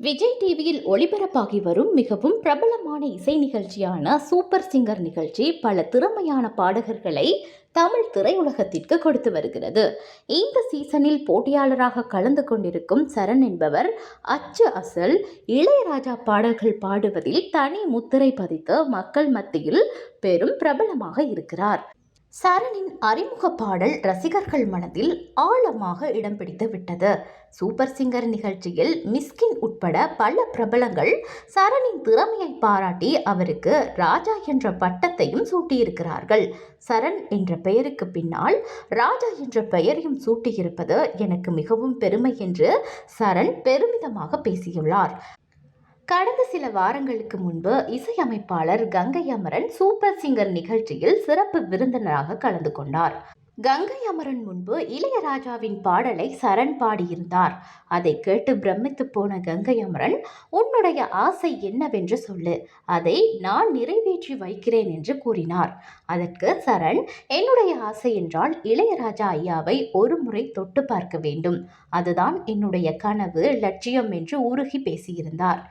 விஜய் டிவியில் ஒளிபரப்பாகி வரும் மிகவும் பிரபலமான இசை நிகழ்ச்சியான சூப்பர் சிங்கர் நிகழ்ச்சி பல திறமையான பாடகர்களை தமிழ் திரையுலகத்திற்கு கொடுத்து வருகிறது. இந்த சீசனில் போட்டியாளராக கலந்து கொண்டிருக்கும் சரண் என்பவர் அச்சு அசல் இளையராஜா பாடல்கள் பாடுவதில் தனி முத்திரை பதித்து மக்கள் மத்தியில் பெரும் பிரபலமாக இருக்கிறார். சரணின் அறிமுக பாடல் ரசிகர்கள் மனதில் ஆழமாக இடம் பிடித்து விட்டது. சூப்பர் சிங்கர் நிகழ்ச்சியில் மிஸ்கின் உட்பட பல பிரபலங்கள் சரணின் திறமையை பாராட்டி அவருக்கு ராஜா என்ற பட்டத்தையும் சூட்டியிருக்கிறார்கள். சரண் என்ற பெயருக்கு பின்னால் ராஜா என்ற பெயரையும் சூட்டியிருப்பது எனக்கு மிகவும் பெருமை என்று சரண் பெருமிதமாக பேசியுள்ளார். கடந்த சில வாரங்களுக்கு முன்பு இசையமைப்பாளர் கங்கை அமரன் சூப்பர் சிங்கர் நிகழ்ச்சியில் சிறப்பு விருந்தினராக கலந்து கொண்டார். கங்கை அமரன் முன்பு இளையராஜாவின் பாடலை சரண் பாடியிருந்தார். அதை கேட்டு பிரமித்து போன கங்கை அமரன், உன்னுடைய ஆசை என்னவென்று சொல்லு, அதை நான் நிறைவேற்றி வைக்கிறேன் என்று கூறினார். அதற்கு சரண், என்னுடைய ஆசை என்றால் இளையராஜா ஐயாவை ஒரு முறை தொட்டு பார்க்க வேண்டும், அதுதான் என்னுடைய கனவு லட்சியம் என்று உருகி பேசியிருந்தார்.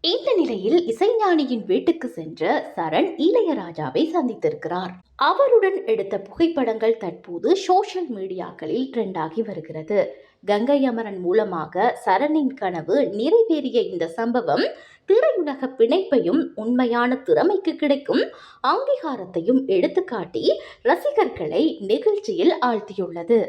இந்த நிலையில் இசைஞானியின் வீட்டுக்கு சென்ற சரண் இளையராஜாவை சந்தித்திருக்கிறார். அவருடன் எடுத்த புகைப்படங்கள் தற்போது சோஷியல் மீடியாக்களில் ட்ரெண்ட் ஆகி வருகிறது. கங்கை அமரன் மூலமாக சரணின் கனவு நிறைவேறிய இந்த சம்பவம் திரையுலக பிணைப்பையும் உண்மையான திறமைக்கு கிடைக்கும் அங்கீகாரத்தையும் எடுத்துக்காட்டி ரசிகர்களை நிகழ்ச்சியில் ஆழ்த்தியுள்ளது.